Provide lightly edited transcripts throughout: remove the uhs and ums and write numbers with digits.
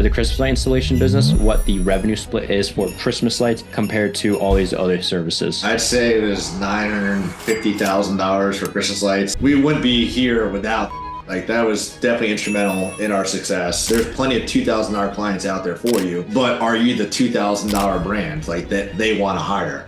for the Christmas light installation business, what the revenue split is for Christmas lights compared to all these other services. I'd say it was $950,000 for Christmas lights. We wouldn't be here without. Like, that was definitely instrumental in our success. There's plenty of $2,000 clients out there for you, but are you the $2,000 brand like that they want to hire?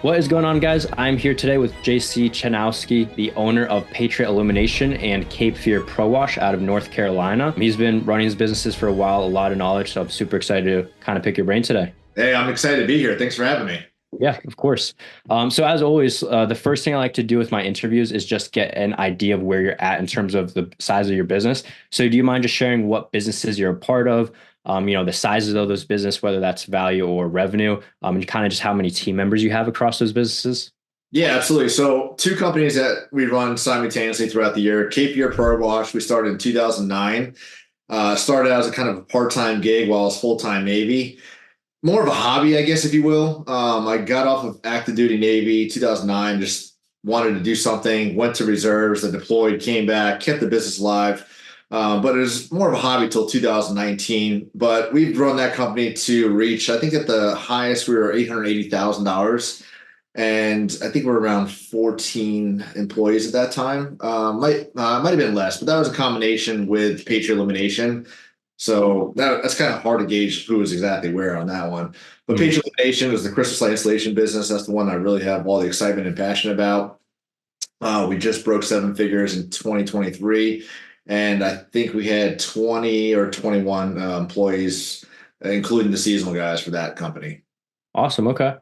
What is going on, guys? I'm here today with JC Chanowsky, the owner of Patriot Illumination and Cape Fear Pro Wash out of North Carolina. He's been running his businesses for a while, a lot of knowledge, so I'm super excited to kind of pick your brain today. Hey, I'm excited to be here. Thanks for having me. Yeah, of course. So as always, the first thing I like to do with my interviews is just get an idea of where you're at in terms of the size of your business. So do you mind just sharing what businesses you're a part of, the sizes of those business, whether that's value or revenue, and kind of just how many team members you have across those businesses? Yeah, absolutely. So two companies that we run simultaneously throughout the year. Cape Fear Pro Wash, we started in 2009. Started as a kind of a part-time gig while I was full-time Navy. More of a hobby, I guess, if you will. I got off of active duty Navy 2009, just wanted to do something, went to reserves, then deployed, came back, kept the business alive. But it was more of a hobby till 2019. But we've grown that company to reach, I think at the highest, we were $880,000. And I think we're around 14 employees at that time. Might have been less, but that was a combination with Patriot Illumination. So that's kind of hard to gauge who is exactly where on that one. But Patriot Illumination was the Christmas light installation business. That's the one I really have all the excitement and passion about. We just broke seven figures in 2023. And I think we had 20 or 21 employees, including the seasonal guys for that company. Awesome. Okay.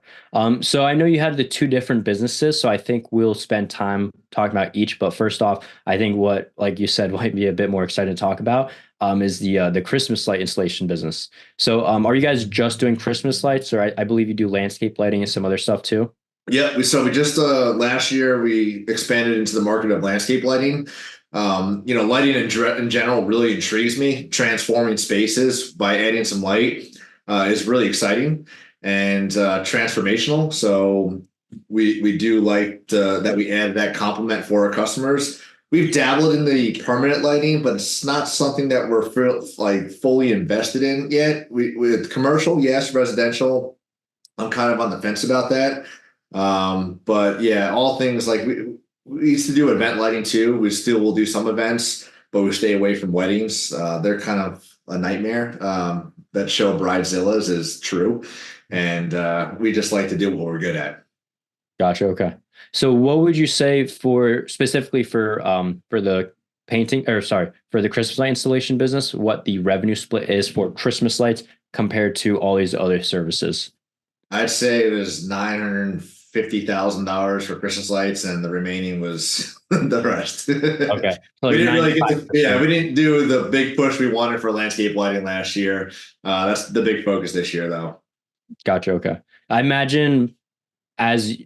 So I know you had the two different businesses, so I think we'll spend time talking about each. But first off, I think what, like you said, might be a bit more exciting to talk about is the Christmas light installation business. So are you guys just doing Christmas lights, or I believe you do landscape lighting and some other stuff too? Yeah. So we just last year we expanded into the market of landscape lighting. Lighting in general really intrigues me. Transforming spaces by adding some light is really exciting and transformational. So we do like that we add that complement for our customers. We've dabbled in the permanent lighting, but it's not something that we're fully invested in yet. With commercial, yes. Residential, I'm kind of on the fence about that. But yeah, all things like we used to do event lighting too. We still will do some events, but we stay away from weddings. They're kind of a nightmare. That show Bridezillas is true. And we just like to do what we're good at. Gotcha. Okay. So what would you say specifically for the for the Christmas light installation business, what the revenue split is for Christmas lights compared to all these other services? I'd say it was $950,000 for Christmas lights, and the remaining was the rest. Okay. So we didn't really we didn't do the big push we wanted for landscape lighting last year. That's the big focus this year, though. Gotcha. Okay. I imagine as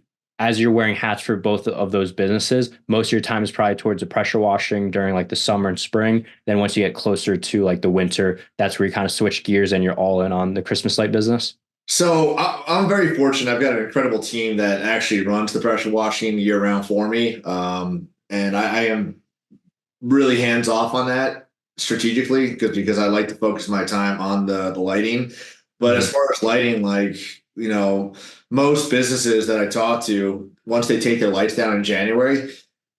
you're wearing hats for both of those businesses, most of your time is probably towards the pressure washing during like the summer and spring. Then once you get closer to like the winter, that's where you kind of switch gears and you're all in on the Christmas light business. So I'm very fortunate. I've got an incredible team that actually runs the pressure washing year round for me. And I am really hands off on that strategically because I like to focus my time on the lighting. But as far as lighting, most businesses that I talk to, once they take their lights down in January,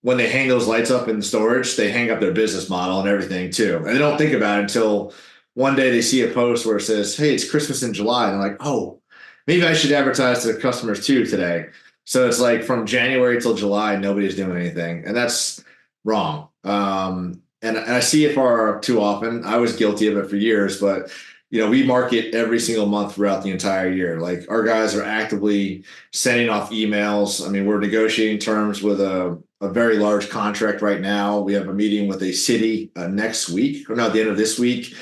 when they hang those lights up in the storage, they hang up their business model and everything too. And they don't think about it until one day they see a post where it says, "Hey, it's Christmas in July." And they're like, "Oh, maybe I should advertise to customers too today." So it's like from January till July, nobody's doing anything. And that's wrong. And I see it far too often. I was guilty of it for years, but we market every single month throughout the entire year. Like, our guys are actively sending off emails. I mean, we're negotiating terms with a very large contract right now. We have a meeting with a city next week, or not, the end of this week,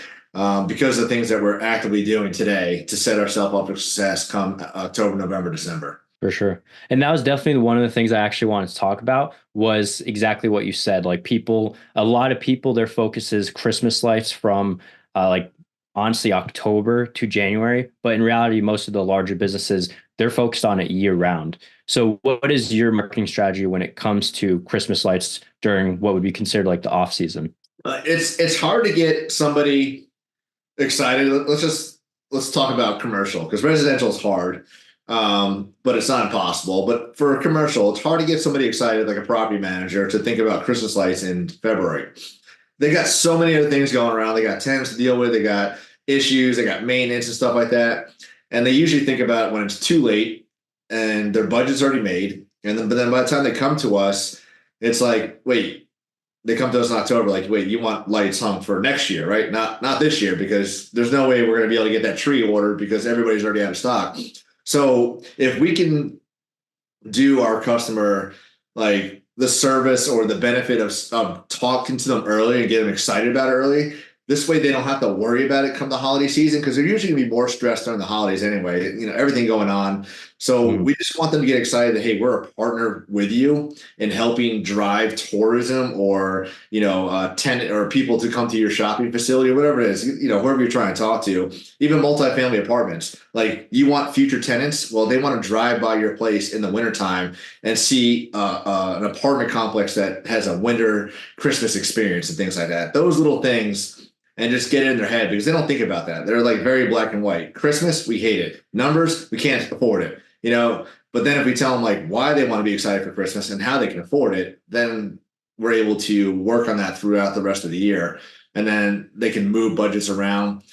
because of things that we're actively doing today to set ourselves up for success come October, November, December. For sure. And that was definitely one of the things I actually wanted to talk about, was exactly what you said. Like, a lot of people, their focus is Christmas lights from honestly October to January, but in reality, most of the larger businesses, they're focused on it year round. So what is your marketing strategy when it comes to Christmas lights during what would be considered like the off season? It's hard to get somebody excited. Let's talk about commercial because residential is hard, but it's not impossible. But for commercial, it's hard to get somebody excited like a property manager to think about Christmas lights in February. They got so many other things going around. They got tenants to deal with. They got issues. They got maintenance and stuff like that. And they usually think about it when it's too late and their budget's already made. But then by the time they come to us, it's like, wait, they come to us in October, like, wait, you want lights hung for next year, right? Not this year, because there's no way we're going to be able to get that tree ordered because everybody's already out of stock. So if we can do our customer like the service or the benefit of talking to them early and get them excited about it early, this way they don't have to worry about it come the holiday season because they're usually gonna be more stressed during the holidays anyway, everything going on. So Mm. we just want them to get excited that, hey, we're a partner with you in helping drive tourism or, tenant or people to come to your shopping facility or whatever it is, whoever you're trying to talk to, even multifamily apartments. Like you want future tenants, well, they want to drive by your place in the wintertime and see an apartment complex that has a winter Christmas experience and things like that. Those little things and just get it in their head because they don't think about that. They're like very black and white. Christmas, we hate it. Numbers, we can't afford it. But then if we tell them like why they want to be excited for Christmas and how they can afford it, then we're able to work on that throughout the rest of the year. And then they can move budgets around.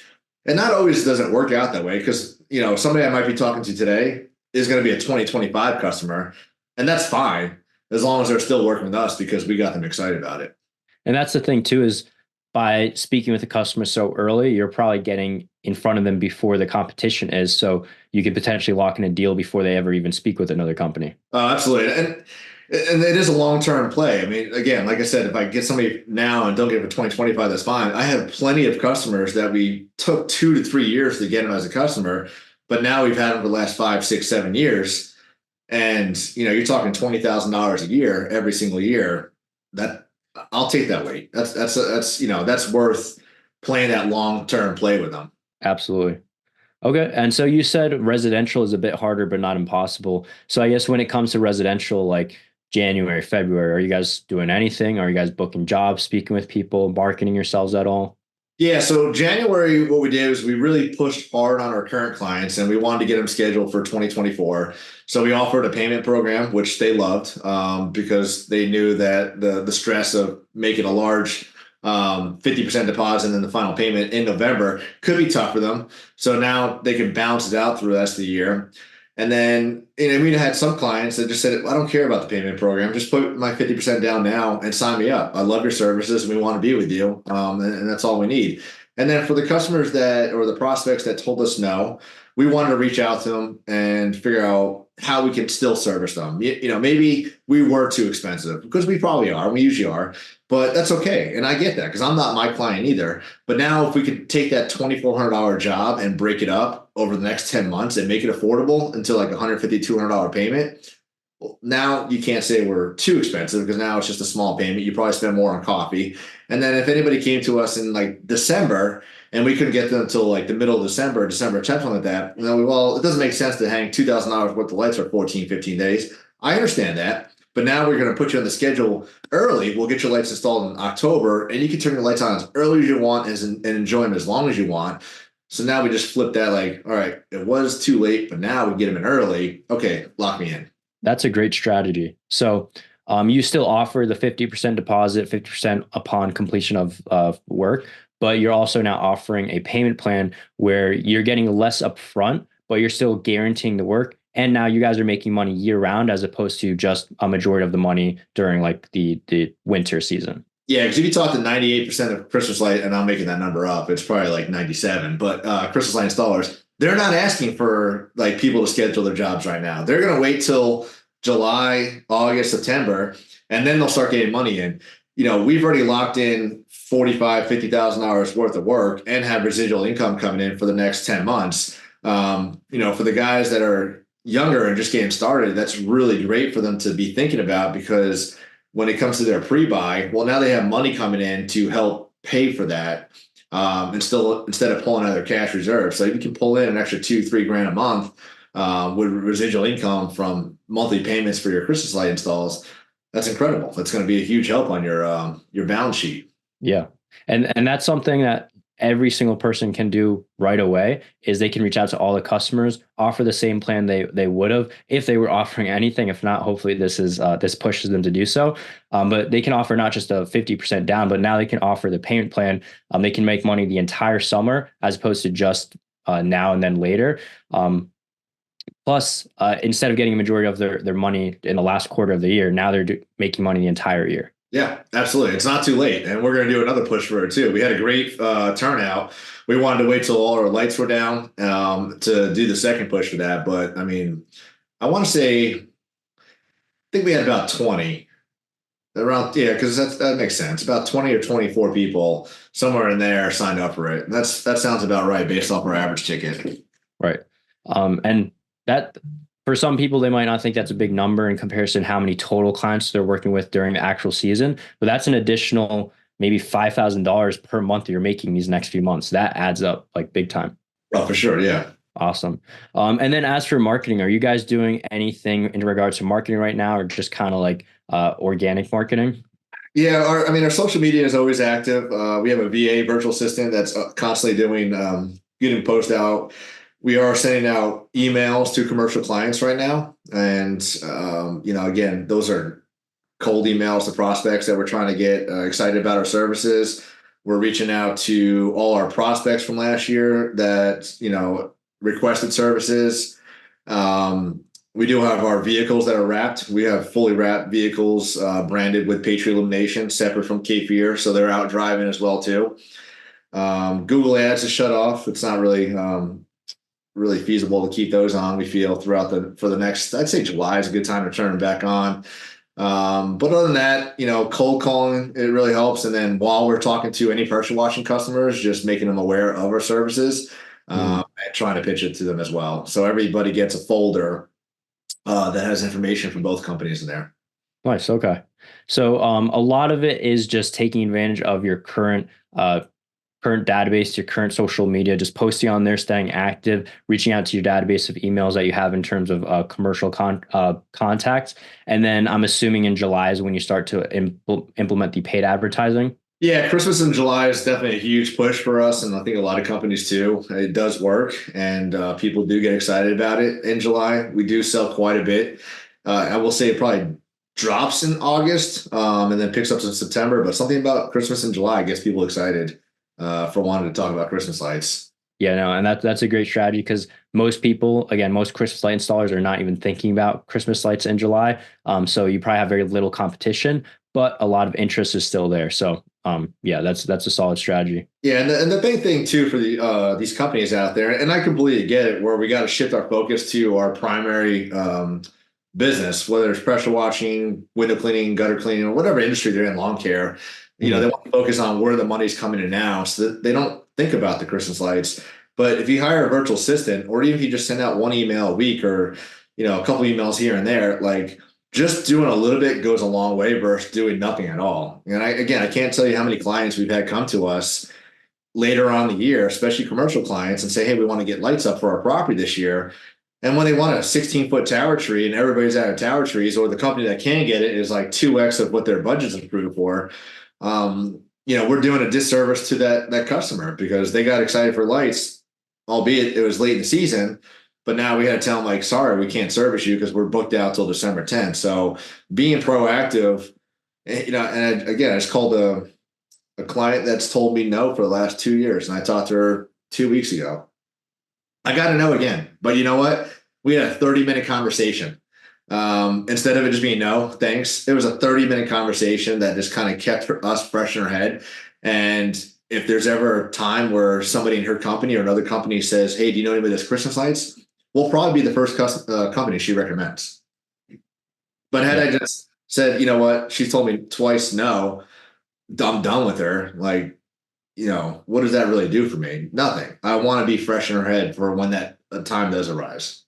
And not always does it work out that way because, somebody I might be talking to today is going to be a 2025 customer. And that's fine as long as they're still working with us because we got them excited about it. And that's the thing too, is by speaking with the customer so early, you're probably getting in front of them before the competition is. So you could potentially lock in a deal before they ever even speak with another company. Absolutely. And it is a long-term play. I mean, again, like I said, if I get somebody now and don't get it for 2025, that's fine. I have plenty of customers that we took 2 to 3 years to get them as a customer, but now we've had them for the last 5, 6, 7 years. And, you're talking $20,000 a year, every single year. That I'll take that weight. That's worth playing that long-term play with them. Absolutely. Okay. And so you said residential is a bit harder, but not impossible. So I guess when it comes to residential, like January, February, are you guys doing anything? Are you guys booking jobs, speaking with people, marketing yourselves at all? Yeah, so January, what we did is we really pushed hard on our current clients and we wanted to get them scheduled for 2024. So we offered a payment program, which they loved because they knew that the stress of making a large 50% deposit and then the final payment in November could be tough for them. So now they can balance it out through the rest of the year. And then, we had some clients that just said, I don't care about the payment program. Just put my 50% down now and sign me up. I love your services and we want to be with you. And that's all we need. And then for the customers or the prospects that told us no, we wanted to reach out to them and figure out how we can still service them. Maybe we were too expensive because we probably are. We usually are. But that's okay. And I get that because I'm not my client either. But now if we could take that $2,400 job and break it up over the next 10 months and make it affordable until like $150, $200 payment, well, now you can't say we're too expensive because now it's just a small payment. You probably spend more on coffee. And then if anybody came to us in like December and we couldn't get them until like the middle of December 10th, something like that, well, it doesn't make sense to hang $2,000 worth of lights for 14, 15 days. I understand that. But now we're going to put you on the schedule early. We'll get your lights installed in October, and you can turn your lights on as early as you want and enjoy them as long as you want. So now we just flip that like, all right, it was too late, but now we get them in early. Okay, lock me in. That's a great strategy. So you still offer the 50% deposit, 50% upon completion of work, but you're also now offering a payment plan where you're getting less upfront, but you're still guaranteeing the work. And now you guys are making money year round as opposed to just a majority of the money during like the winter season. Yeah, because if you talk to 98% of Christmas light, and I'm making that number up, it's probably like 97, but Christmas light installers, they're not asking for like people to schedule their jobs right now. They're going to wait till July, August, September, and then they'll start getting money in. We've already locked in $45,000, $50,000 worth of work and have residual income coming in for the next 10 months. For the guys that are younger and just getting started, that's really great for them to be thinking about because when it comes to their pre-buy, well, now they have money coming in to help pay for that instead of pulling out of their cash reserve. So you can pull in an extra $2-3 grand a month with residual income from monthly payments for your Christmas light installs. That's incredible. That's going to be a huge help on your balance sheet. Yeah. And that's something that every single person can do right away is they can reach out to all the customers, offer the same plan they would have if they were offering anything. If not, hopefully this pushes them to do so. But they can offer not just a 50% down, but now they can offer the payment plan. They can make money the entire summer as opposed to just now and then later. Plus, instead of getting a majority of their money in the last quarter of the year, now they're making money the entire year. Yeah, absolutely. It's not too late. And we're going to do another push for it too. We had a great turnout. We wanted to wait till all our lights were down to do the second push for that. But I mean, I want to say, I think we had about 20 around, yeah, because that makes sense. About 20 or 24 people somewhere in there signed up for it. And that sounds about right based off our average ticket. Right. And that for some people, they might not think that's a big number in comparison to how many total clients they're working with during the actual season, but that's an additional maybe $5,000 per month that you're making these next few months. That adds up like big time. Oh, for sure. Yeah. Awesome. And then as for marketing, are you guys doing anything in regards to marketing right now, or just kind of like organic marketing? Yeah, I mean, our social media is always active. We have a VA virtual assistant that's constantly doing getting posts out. We are sending out emails to commercial clients right now, and again, those are cold emails to prospects that we're trying to get excited about our services. We're reaching out to all our prospects from last year that requested services. We do have our vehicles that are wrapped. We have fully wrapped vehicles branded with Patriot Illumination, separate from Cape Fear, so they're out driving as well too. Google Ads is shut off. It's not really feasible to keep those on. We feel for the next, I'd say July is a good time to turn them back on. But other than that, cold calling, it really helps. And then while we're talking to any pressure washing customers, just making them aware of our services and trying to pitch it to them as well. So everybody gets a folder that has information from both companies in there. Nice. Okay. So a lot of it is just taking advantage of your current database, your current social media, just posting on there, staying active, reaching out to your database of emails that you have in terms of commercial contacts. And then I'm assuming in July is when you start to implement the paid advertising. Yeah, Christmas in July is definitely a huge push for us, and I think a lot of companies too. It does work, and people do get excited about it in July. We do sell quite a bit. I will say it probably drops in August and then picks up in September, but something about Christmas in July gets people excited for wanting to talk about Christmas lights. Yeah, no, and that's a great strategy because most people, again, most Christmas light installers are not even thinking about Christmas lights in July. So you probably have very little competition, but a lot of interest is still there. So yeah, that's a solid strategy. Yeah, and the big thing too for these companies out there, and I completely get it, where we got to shift our focus to our primary business, whether it's pressure washing, window cleaning, gutter cleaning, or whatever industry they're in, lawn care. They want to focus on where the money's coming in now, so that they don't think about the Christmas lights. But if you hire a virtual assistant, or even if you just send out one email a week, or a couple emails here and there, like just doing a little bit goes a long way versus doing nothing at all. And I can't tell you how many clients we've had come to us later on the year, especially commercial clients, and say, hey, we want to get lights up for our property this year. And when they want a 16-foot tower tree and everybody's out of tower trees, or the company that can get it is like 2x of what their budget's approved for, we're doing a disservice to that customer because they got excited for lights, albeit it was late in the season. But now we had to tell them, like, sorry, we can't service you because we're booked out till December 10th. So being proactive, and again, I just called a client that's told me no for the last 2 years. And I talked to her 2 weeks ago. I got to know again. But you know what? We had a 30-minute conversation. Instead of it just being no, thanks. It was a 30-minute conversation that just kind of kept us fresh in her head. And if there's ever a time where somebody in her company or another company says, hey, do you know anybody that's Christmas lights? We'll probably be the first company she recommends. But had I just said, you know what, she's told me twice no, I'm done with her. Like, what does that really do for me? Nothing. I want to be fresh in her head for when that time does arise,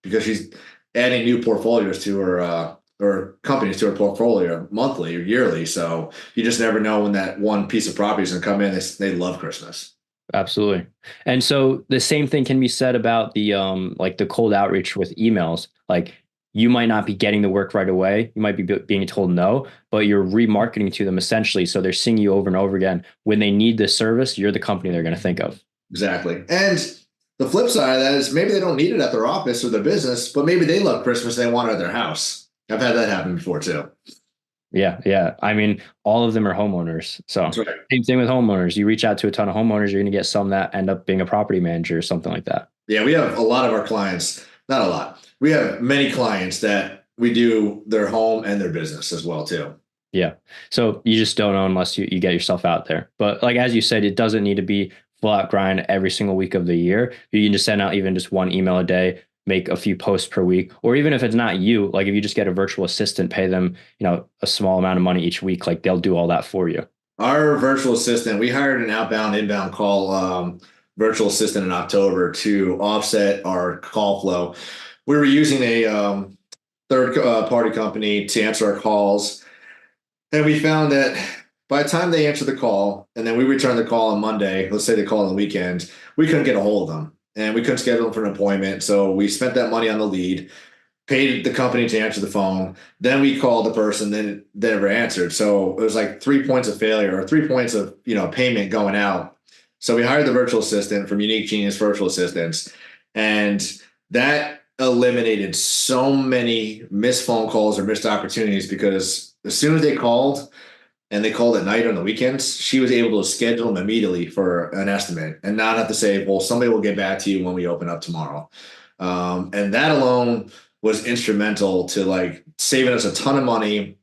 because she's adding new portfolios to her or companies to her portfolio monthly or yearly. So you just never know when that one piece of property is going to come in. They love Christmas. Absolutely. And so the same thing can be said about the like the cold outreach with emails. Like you might not be getting the work right away. You might be being told no, but you're remarketing to them essentially. So they're seeing you over and over again. When they need this service, you're the company they're going to think of. Exactly. And the flip side of that is maybe they don't need it at their office or their business, but maybe they love Christmas and they want it at their house. I've had that happen before too. Yeah, yeah. I mean, all of them are homeowners. So That's right. same thing with homeowners. You reach out to a ton of homeowners, you're going to get some that end up being a property manager or something like that. Yeah, we have a lot of our clients, not a lot. We have many clients that we do their home and their business as well too. Yeah. So you just don't know unless you get yourself out there. But like as you said, it doesn't need to be full out grind every single week of the year. You can just send out even just one email a day, make a few posts per week, or even if it's not you, like if you just get a virtual assistant, pay them, a small amount of money each week, like they'll do all that for you. Our virtual assistant, we hired an outbound, inbound call virtual assistant in October to offset our call flow. We were using a third party company to answer our calls. And we found that by the time they answer the call and then we return the call on Monday, let's say they call on the weekend, we couldn't get a hold of them and we couldn't schedule them for an appointment. So we spent that money on the lead, paid the company to answer the phone. Then we called the person, then they never answered. So it was like 3 points of failure or 3 points of, payment going out. So we hired the virtual assistant from Unique Genius Virtual Assistants. And that eliminated so many missed phone calls or missed opportunities because as soon as they called and they called at night on the weekends, she was able to schedule them immediately for an estimate and not have to say, well, somebody will get back to you when we open up tomorrow. And that alone was instrumental to like saving us a ton of money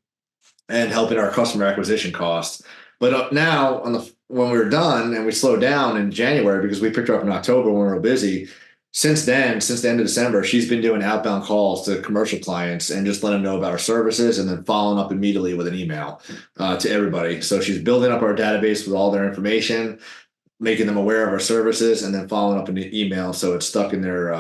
and helping our customer acquisition costs. But now when we were done and we slowed down in January because we picked her up in October when we were busy, since then, since the end of December, she's been doing outbound calls to commercial clients and just letting them know about our services and then following up immediately with an email to everybody. So she's building up our database with all their information, making them aware of our services, and then following up in the email so it's stuck in their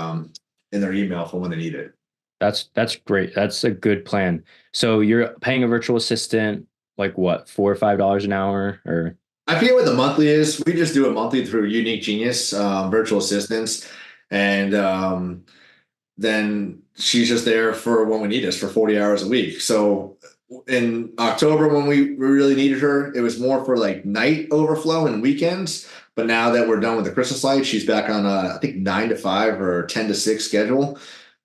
email for when they need it. That's great. That's a good plan. So you're paying a virtual assistant like what, $4 or $5 an hour or I forget what the monthly is. We just do it monthly through Unique Genius virtual assistants. And then she's just there for when we need us for 40 hours a week. So in October, when we really needed her, it was more for like night overflow and weekends. But now that we're done with the Christmas lights, she's back on I think 9 to 5 or 10 to 6 schedule.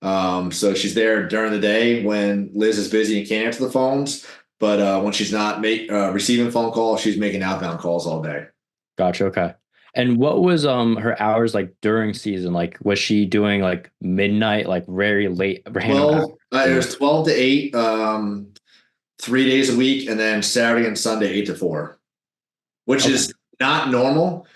So she's there during the day when Liz is busy and can't answer the phones. But when she's not receiving phone calls, she's making outbound calls all day. Gotcha. Okay. And what was her hours like during season? Like was she doing like midnight, like very late random hours? It was 12 to 8, 3 days a week, and then Saturday and Sunday 8 to 4, which Okay. is not normal.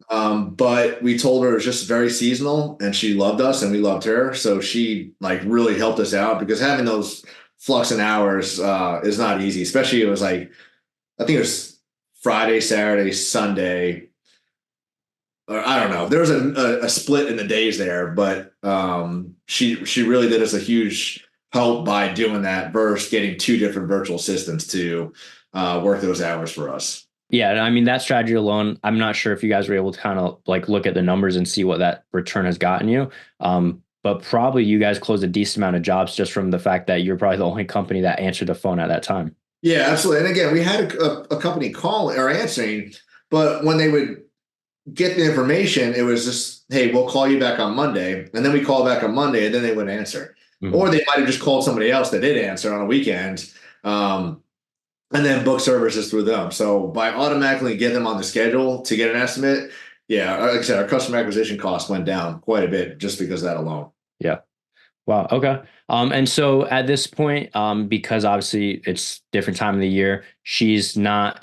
But we told her it was just very seasonal, and she loved us, and we loved her. So she like really helped us out because having those flux in hours is not easy. Especially it was like I think it was Friday, Saturday, Sunday. Or I don't know. There was a split in the days there, but she really did us a huge help by doing that versus getting 2 different virtual assistants to work those hours for us. Yeah, and I mean that strategy alone, I'm not sure if you guys were able to kind of like look at the numbers and see what that return has gotten you. But probably you guys closed a decent amount of jobs just from the fact that you're probably the only company that answered the phone at that time. Yeah, absolutely. And again, we had a company calling or answering, but when they would get the information, it was just, hey, we'll call you back on Monday. And then we call back on Monday and then they wouldn't answer. Mhm. Or they might have just called somebody else that did answer on a weekend and then book services through them. So by automatically getting them on the schedule to get an estimate, yeah, like I said, our customer acquisition cost went down quite a bit just because of that alone. Yeah. Wow. Okay. And so at this point, because obviously it's different time of the year, is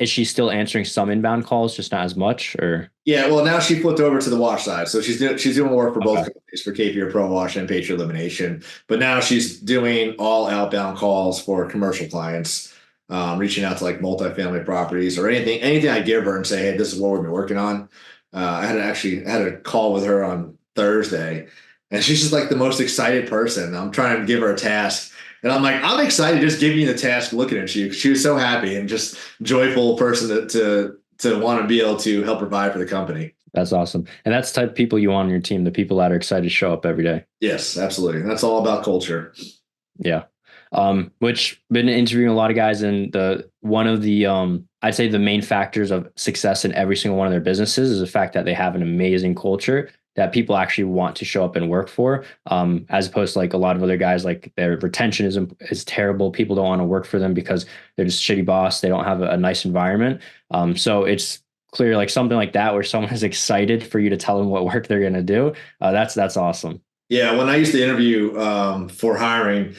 she still answering some inbound calls, just not as much or? Yeah, well, now she flipped over to the wash side. So she's doing work for both Okay. companies, for KPR Pro Wash and Patriot Elimination. But now she's doing all outbound calls for commercial clients, reaching out to like multifamily properties or anything I give her and say, hey, this is what we've been working on. I had a call with her on Thursday, and she's just like the most excited person. I'm trying to give her a task. And I'm like, I'm excited just giving you the task looking at you. She was so happy and just joyful person to want to be able to help provide for the company. That's awesome. And that's the type of people you want on your team, the people that are excited to show up every day. Yes, absolutely. And that's all about culture. Yeah. Which been interviewing a lot of guys, and the one of the I'd say the main factors of success in every single one of their businesses is the fact that they have an amazing culture that people actually want to show up and work for. As opposed to like a lot of other guys, like their retention is terrible. People don't want to work for them because they're just shitty boss. They don't have a nice environment. So it's clear like something like that where someone is excited for you to tell them what work they're gonna do. That's awesome. Yeah, when I used to interview for hiring,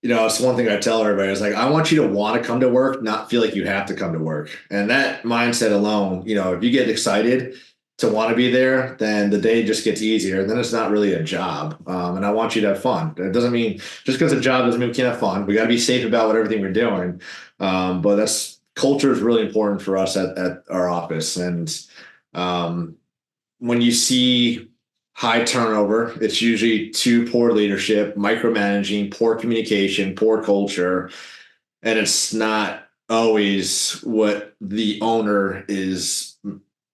it's one thing I tell everybody is like, I want you to want to come to work, not feel like you have to come to work. And that mindset alone, if you get excited to want to be there, then the day just gets easier. Then it's not really a job. And I want you to have fun. It doesn't mean just because a job doesn't mean we can't have fun. We got to be safe about what everything we're doing. But that's culture is really important for us at our office. And um, when you see high turnover, it's usually too poor leadership, micromanaging, poor communication, poor culture, and it's not always what the owner is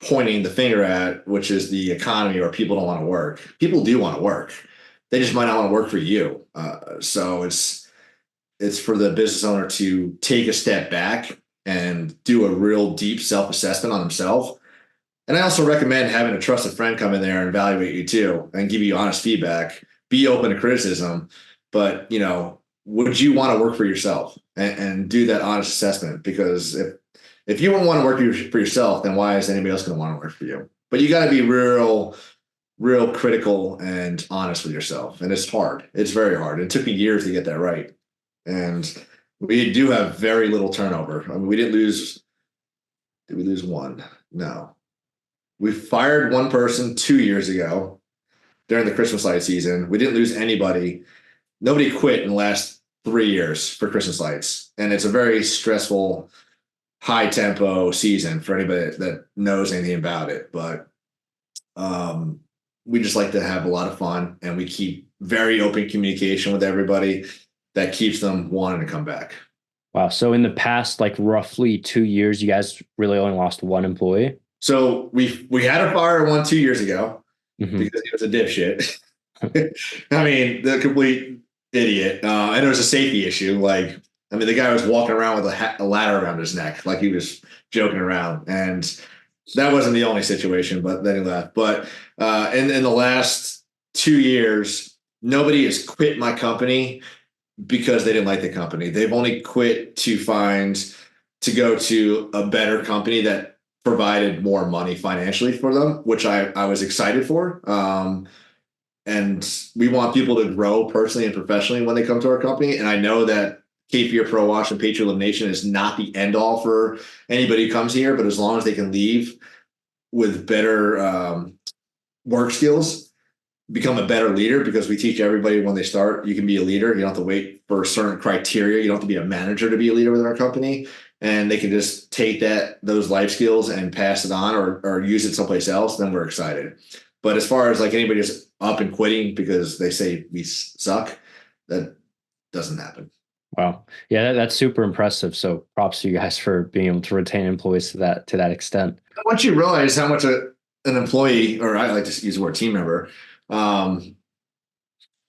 pointing the finger at, which is the economy or people don't want to work. People do want to work. They just might not want to work for you. So it's for the business owner to take a step back and do a real deep self-assessment on themselves. And I also recommend having a trusted friend come in there and evaluate you too and give you honest feedback. Be open to criticism, but would you want to work for yourself and do that honest assessment? Because if you wouldn't want to work for yourself, then why is anybody else going to want to work for you? But you got to be real critical and honest with yourself. And it's hard. It's very hard. It took me years to get that right. And we do have very little turnover. I mean, did we lose one? No. We fired one person 2 years ago during the Christmas light season. We didn't lose anybody. Nobody quit in the last 3 years for Christmas lights. And it's a very stressful, high tempo season for anybody that knows anything about it. But we just like to have a lot of fun, and we keep very open communication with everybody that keeps them wanting to come back. Wow. So in the past, like roughly 2 years, you guys really only lost one employee? So we had a fire one 2 years ago Mm-hmm. because he was a dipshit. I mean, the complete idiot. And it was a safety issue. Like, I mean, the guy was walking around with a ladder around his neck, like he was joking around. And that wasn't the only situation, but then he left. But in the last 2 years, nobody has quit my company because they didn't like the company. They've only quit to go to a better company that provided more money financially for them, which I was excited for. And we want people to grow personally and professionally when they come to our company. And I know that Cape Fear Pro Wash and Patriot Elimination is not the end all for anybody who comes here, but as long as they can leave with better work skills, become a better leader, because we teach everybody when they start, you can be a leader. You don't have to wait for certain criteria. You don't have to be a manager to be a leader within our company. And they can just take those life skills and pass it on or use it someplace else. Then we're excited. But as far as like anybody just up and quitting because they say we suck, that doesn't happen. Wow. Yeah, that's super impressive. So props to you guys for being able to retain employees to that extent. Once you realize how much an employee, or I like to use the word team member, um,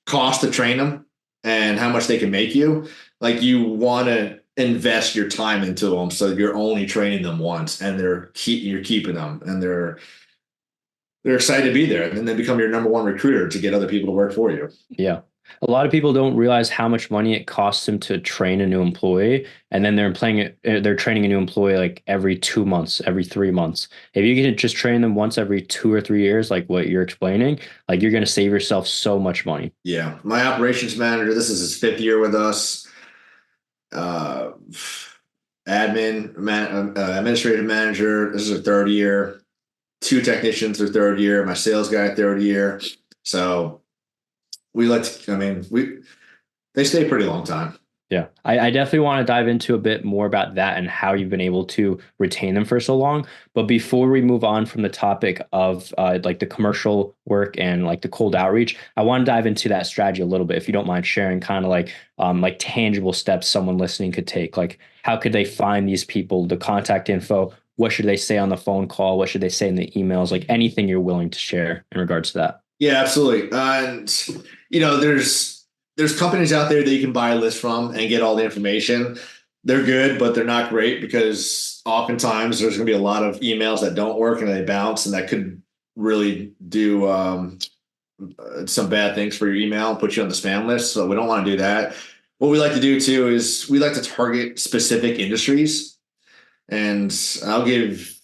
cost to train them and how much they can make you, like you want to invest your time into them so you're only training them once and you're keeping them and they're excited to be there, and then they become your number one recruiter to get other people to work for you. Yeah. A lot of people don't realize how much money it costs them to train a new employee, and then they're training a new employee like every 2 months, every 3 months. If you can just train them once every 2 or 3 years, like what you're explaining, like you're going to save yourself so much money. Yeah. My operations manager, this is his 5th year with us. Uh, administrative manager, this is her 3rd year. 2 technicians are 3rd year. My sales guy 3rd year. So they stay a pretty long time. Yeah, I definitely want to dive into a bit more about that and how you've been able to retain them for so long. But before we move on from the topic of like the commercial work and like the cold outreach, I want to dive into that strategy a little bit, if you don't mind sharing kind of like tangible steps someone listening could take. Like how could they find these people, the contact info? What should they say on the phone call? What should they say in the emails? Like anything you're willing to share in regards to that. Yeah, absolutely. And there's there's companies out there that you can buy a list from and get all the information. They're good, but they're not great because oftentimes there's going to be a lot of emails that don't work and they bounce, and that could really do some bad things for your email and put you on the spam list. So we don't want to do that. What we like to do too is we like to target specific industries. And I'll give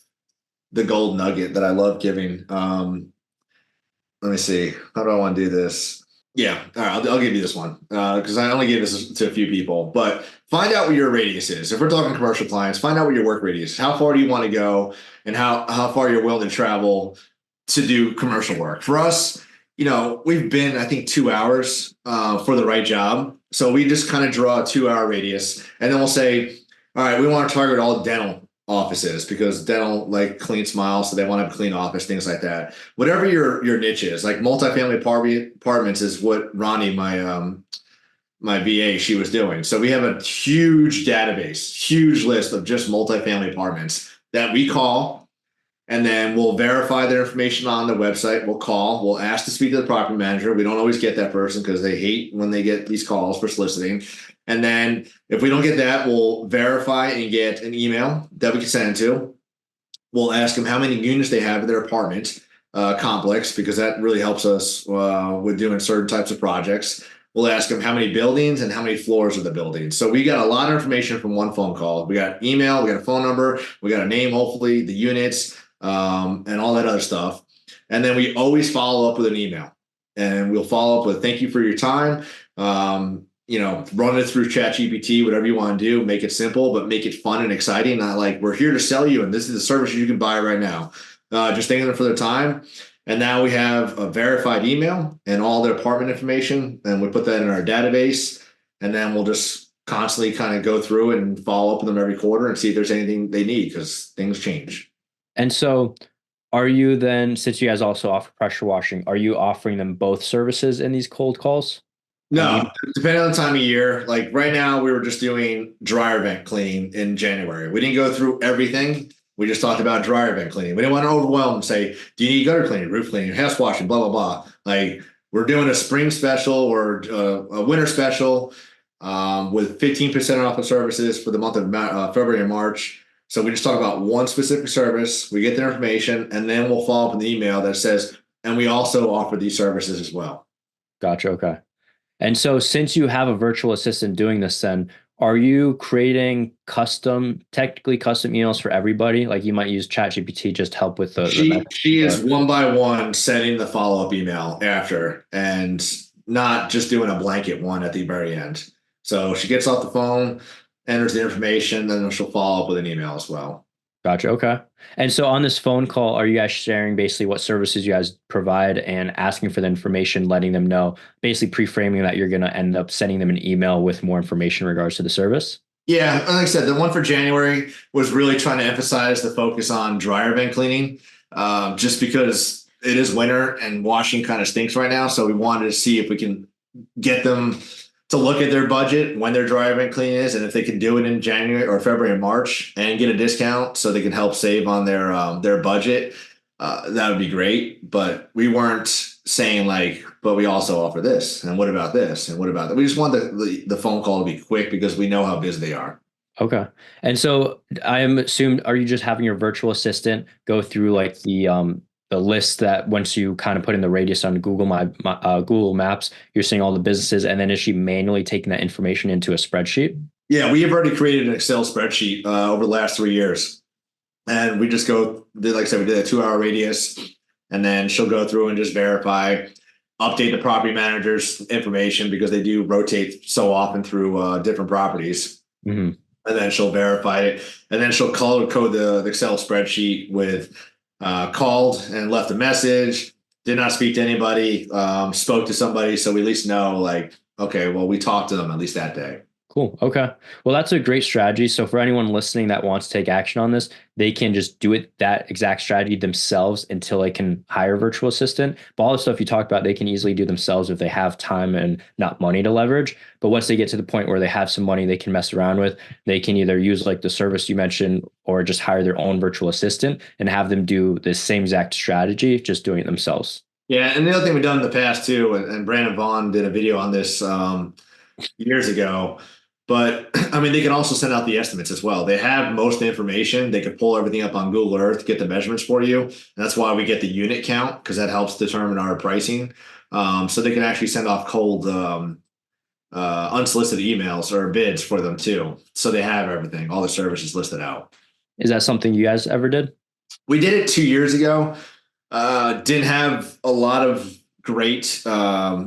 the gold nugget that I love giving. Let me see. How do I want to do this? Yeah, all right, I'll give you this one because I only gave this to a few people. But find out what your radius is. If we're talking commercial clients, find out what your work radius is. How far do you want to go, and how far you're willing to travel to do commercial work. For us, we've been, I think, 2 hours for the right job. So we just kind of draw a 2 hour radius, and then we'll say, all right, we want to target all dental offices because dental like clean smiles, so they want to have a clean office, things like that. Whatever your niche is, like multifamily apartments is what Ronnie, my VA, she was doing. So we have a huge database, huge list of just multifamily apartments that we call. And then we'll verify their information on the website. We'll call. We'll ask to speak to the property manager. We don't always get that person because they hate when they get these calls for soliciting. And then if we don't get that, we'll verify and get an email that we can send to. We'll ask them how many units they have in their apartment complex because that really helps us with doing certain types of projects. We'll ask them how many buildings and how many floors of the building. So we got a lot of information from one phone call. We got email, we got a phone number, we got a name, hopefully, the units, and all that other stuff. And then we always follow up with an email, and we'll follow up with thank you for your time. Run it through ChatGPT, whatever you want to do, make it simple, but make it fun and exciting. Not like we're here to sell you, and this is the service you can buy right now. Just thanking them for their time. And now we have a verified email and all their apartment information, and we put that in our database. And then we'll just constantly kind of go through it and follow up with them every quarter and see if there's anything they need because things change. And so are you then, since you guys also offer pressure washing, are you offering them both services in these cold calls? No, depending on the time of year. Like right now, we were just doing dryer vent cleaning in January. We didn't go through everything. We just talked about dryer vent cleaning. We didn't want to overwhelm and say, do you need gutter cleaning, roof cleaning, house washing, blah, blah, blah. Like we're doing a spring special or a winter special with 15% off of services for the month of February and March. So we just talk about one specific service. We get their information, and then we'll follow up with an email that says, and we also offer these services as well. Gotcha. Okay. And so since you have a virtual assistant doing this, then are you creating technically custom emails for everybody? Like you might use ChatGPT just to help with she is one by one sending the follow-up email after, and not just doing a blanket one at the very end. So she gets off the phone, enters the information, then she'll follow up with an email as well. Gotcha. Okay. And so on this phone call, are you guys sharing basically what services you guys provide and asking for the information, letting them know, basically pre-framing that you're going to end up sending them an email with more information in regards to the service? Yeah. Like I said, the one for January was really trying to emphasize the focus on dryer vent cleaning, just because it is winter and washing kind of stinks right now. So we wanted to see if we can get them to look at their budget when their dryer vent cleaning is, and if they can do it in January or February and March and get a discount so they can help save on their budget, that would be great. But we weren't saying like, but we also offer this, and what about this, and what about that? We just want the phone call to be quick because we know how busy they are. Okay. And so I am assumed, are you just having your virtual assistant go through like the list that once you kind of put in the radius on Google Maps, you're seeing all the businesses, and then is she manually taking that information into a spreadsheet? Yeah, we have already created an Excel spreadsheet over the last 3 years, and we just like I said, we did a 2 hour radius, and then she'll go through and just verify, update the property manager's information because they do rotate so often through different properties. Mm-hmm. And then she'll verify it, and then she'll color code the Excel spreadsheet with called and left a message, did not speak to anybody, spoke to somebody. So we at least know like, okay, well, we talked to them at least that day. Cool. Okay. Well, that's a great strategy. So for anyone listening that wants to take action on this, they can just do that exact strategy themselves until they can hire a virtual assistant. But all the stuff you talked about, they can easily do themselves if they have time and not money to leverage. But once they get to the point where they have some money they can mess around with, they can either use like the service you mentioned or just hire their own virtual assistant and have them do the same exact strategy, just doing it themselves. Yeah, and the other thing we've done in the past too, and Brandon Vaughn did a video on this years ago. But I mean, they can also send out the estimates as well. They have most of the information. They could pull everything up on Google Earth, get the measurements for you. And that's why we get the unit count because that helps determine our pricing. So they can actually send off cold, unsolicited emails or bids for them too. So they have everything, all the services listed out. Is that something you guys ever did? We did it 2 years ago. Didn't have a lot of great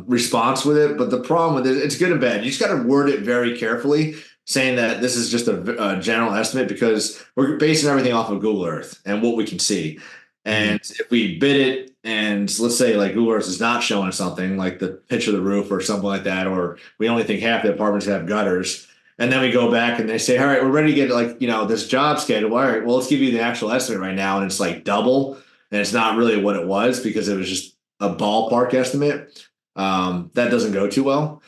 response with it, but the problem with it, it's good and bad. You just got to word it very carefully, saying that this is just a general estimate because we're basing everything off of Google Earth and what we can see. Mhm. And if we bid it, and let's say like Google Earth is not showing something like the pitch of the roof or something like that, or we only think half the apartments have gutters. And then we go back and they say, all right, we're ready to get like, this job schedule. All right, well, let's give you the actual estimate right now. And it's like double and it's not really what it was because it was just a ballpark estimate. That doesn't go too well.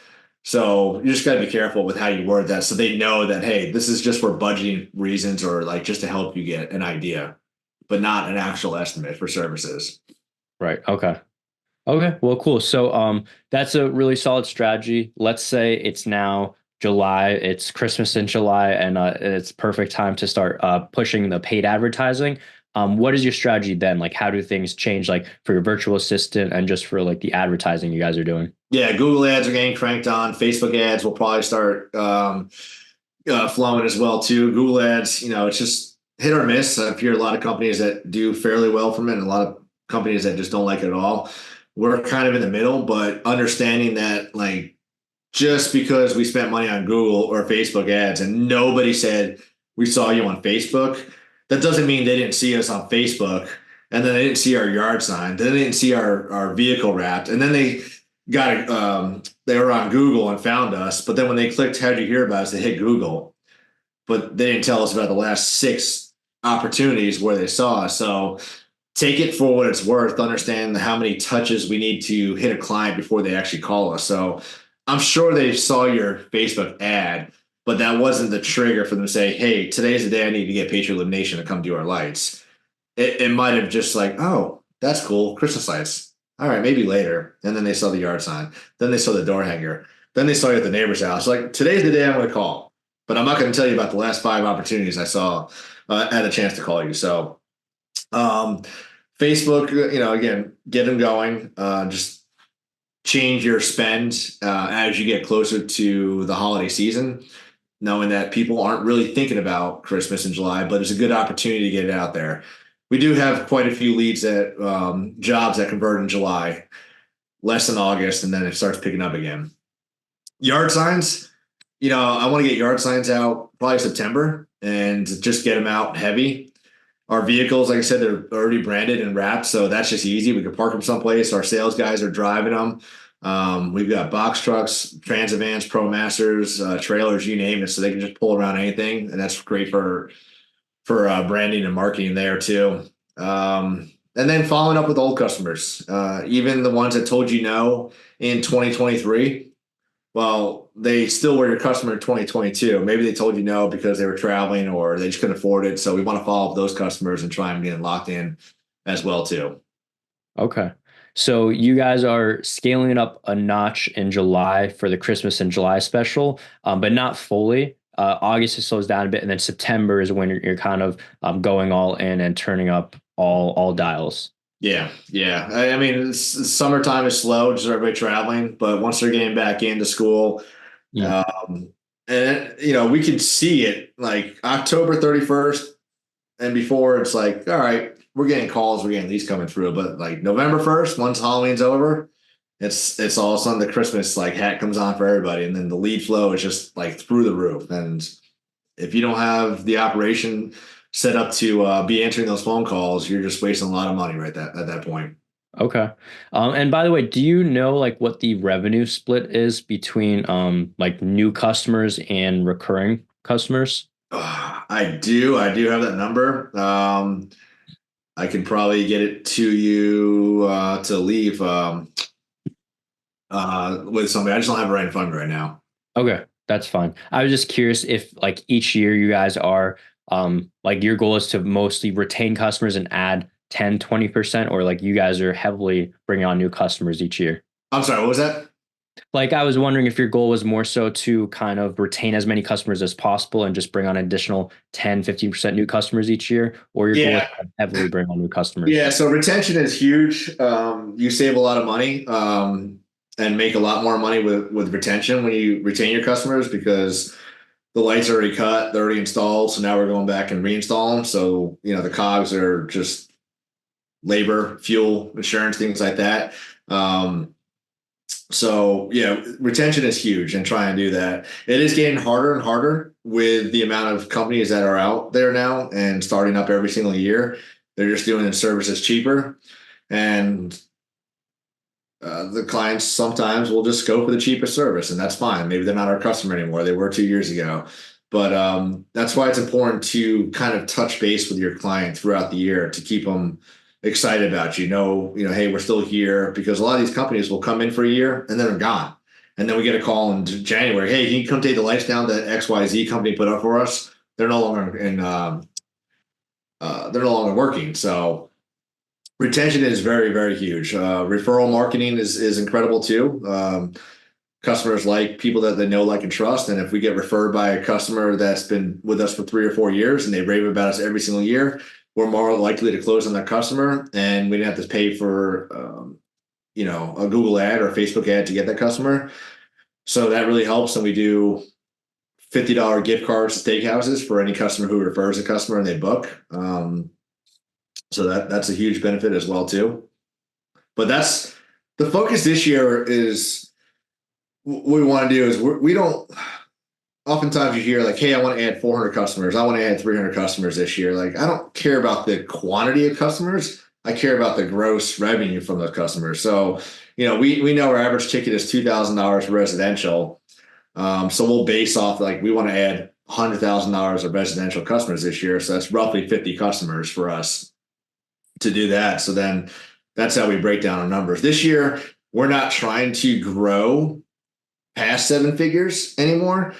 So you just got to be careful with how you word that so they know that, hey, this is just for budgeting reasons or like just to help you get an idea, but not an actual estimate for services. Right. Okay. Okay. Well, cool. So, that's a really solid strategy. Let's say it's now July, it's Christmas in July, and it's perfect time to start pushing the paid advertising. What is your strategy then? Like, how do things change, like for your virtual assistant and just for like the advertising you guys are doing? Yeah, Google ads are getting cranked on. Facebook ads will probably start flowing as well too. Google ads, it's just hit or miss. If you're a lot of companies that do fairly well from it, and a lot of companies that just don't like it at all. We're kind of in the middle, but understanding that like just because we spent money on Google or Facebook ads and nobody said we saw you on Facebook, that doesn't mean they didn't see us on Facebook and then they didn't see our yard sign, then they didn't see our vehicle wrapped, and then they were on Google and found us, but then when they clicked how'd you hear about us, they hit Google, but they didn't tell us about the last six opportunities where they saw us. So take it for what it's worth, understand how many touches we need to hit a client before they actually call us. So I'm sure they saw your Facebook ad, but that wasn't the trigger for them to say, hey, today's the day I need to get Patriot Elimination to come do our lights. It might have just like, oh, that's cool. Christmas lights. All right, maybe later. And then they saw the yard sign. Then they saw the door hanger. Then they saw you at the neighbor's house. Like, today's the day I'm going to call. But I'm not going to tell you about the last five opportunities I saw, had a chance to call you. So, um, Facebook, again, get them going. Just change your spend as you get closer to the holiday season, knowing that people aren't really thinking about Christmas in July, but it's a good opportunity to get it out there. We do have quite a few leads that jobs that convert in July, less than August, and then it starts picking up again. Yard signs, I want to get yard signs out probably September and just get them out heavy. Our vehicles, like I said, they're already branded and wrapped, so that's just easy. We can park them someplace. Our sales guys are driving them. We've got box trucks, transit vans, ProMasters, trailers, you name it, so they can just pull around anything, and that's great for branding and marketing there too. And then following up with old customers, even the ones that told you no in 2023. Well, they still were your customer in 2022. Maybe they told you no because they were traveling or they just couldn't afford it. So we want to follow up those customers and try and get locked in as well too. Okay. So you guys are scaling it up a notch in July for the Christmas and July special, but not fully. August it slows down a bit, and then September is when you're kind of going all in and turning up all dials. Yeah, yeah. I mean, summertime is slow, just everybody traveling. But once they're getting back into school, Mm. um, and we can see it like October 31st and before. It's like, all right, we're getting calls, we're getting leads coming through. But like November 1st, once Halloween's over, it's all of a sudden the Christmas like hat comes on for everybody, and then the lead flow is just like through the roof. And if you don't have the operation set up to be answering those phone calls, you're just wasting a lot of money at that point. Okay. And by the way, do you know like what the revenue split is between like new customers and recurring customers? I do have that number. I can probably get it to you to leave with somebody. I just don't have it right in front of me right now. Okay, that's fine. I was just curious if like each year you guys are like your goal is to mostly retain customers and add 10, 20%, or like you guys are heavily bringing on new customers each year? I'm sorry, what was that? Like I was wondering if your goal was more so to kind of retain as many customers as possible and just bring on additional 10, 15% new customers each year, or your goal is Yeah. to heavily bring on new customers. Yeah. So retention is huge. You save a lot of money, and make a lot more money with retention when you retain your customers because the lights are already cut, they're already installed. So now we're going back and reinstall them. So, the cogs are just labor, fuel, insurance, things like that. So yeah, retention is huge and try and do that. It is getting harder and harder with the amount of companies that are out there now and starting up every single year. They're just doing the services cheaper. And the clients sometimes will just go for the cheapest service, and that's fine. Maybe they're not our customer anymore. They were 2 years ago. But that's why it's important to kind of touch base with your client throughout the year to keep them excited about hey, we're still here, because a lot of these companies will come in for a year and then they're gone. And then we get a call in January, hey, can you come take the lights down that XYZ company put up for us? They're no longer they're no longer working. So retention is very, very huge. Referral marketing is incredible too. Customers like people that they know, like, and trust. And if we get referred by a customer that's been with us for 3 or 4 years and they rave about us every single year, we're more likely to close on that customer, and we didn't have to pay for, a Google ad or a Facebook ad to get that customer. So that really helps. And we do $50 gift cards to steakhouses for any customer who refers a customer and they book. So that's a huge benefit as well too. But that's the focus this year. Is what we want to do is we don't. Oftentimes you hear like, hey, I want to add 400 customers. I want to add 300 customers this year. Like, I don't care about the quantity of customers. I care about the gross revenue from those customers. So, we know our average ticket is $2,000 for residential. So we'll base off, like, we want to add $100,000 of residential customers this year. So that's roughly 50 customers for us to do that. So then that's how we break down our numbers. This year, we're not trying to grow past 7 figures anymore.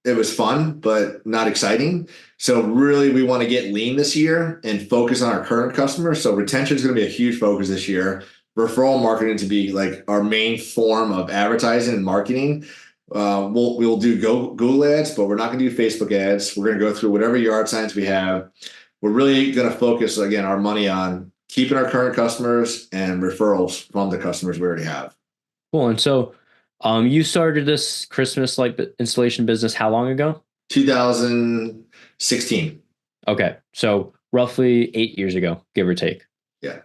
It was fun, but not exciting. So really, we want to get lean this year and focus on our current customers. So retention is going to be a huge focus this year. Referral marketing to be like our main form of advertising and marketing. We'll do Google ads, but we're not going to do Facebook ads. We're going to go through whatever yard signs we have. We're really going to focus, again, our money on keeping our current customers and referrals from the customers we already have. Cool. And so you started this Christmas light installation business how long ago? 2016. Okay. So roughly 8 years ago, give or take. Yeah.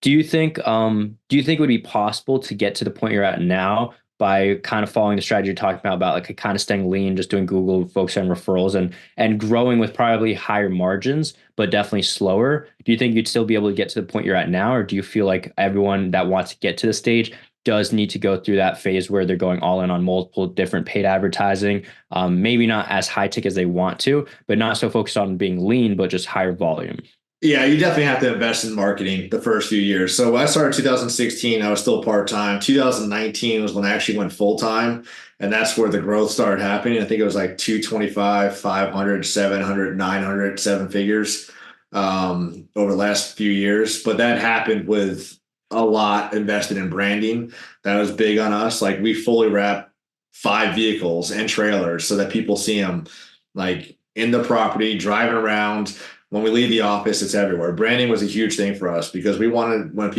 Do you think it would be possible to get to the point you're at now by kind of following the strategy you're talking about like kind of staying lean, just doing Google, focusing on referrals and growing with probably higher margins, but definitely slower? Do you think you'd still be able to get to the point you're at now? Or do you feel like everyone that wants to get to the stage does need to go through that phase where they're going all in on multiple different paid advertising, maybe not as high tick as they want to, but not so focused on being lean, but just higher volume? Yeah, you definitely have to invest in marketing the first few years. So when I started 2016, I was still part-time. 2019 was when I actually went full-time, and that's where the growth started happening. I think it was like 225, 500, 700, 900, 7 figures over the last few years. But that happened with a lot invested in branding. That was big on us. Like, we fully wrap 5 vehicles and trailers so that people see them like in the property, driving around. When we leave the office, it's everywhere. Branding was a huge thing for us because we wanted, when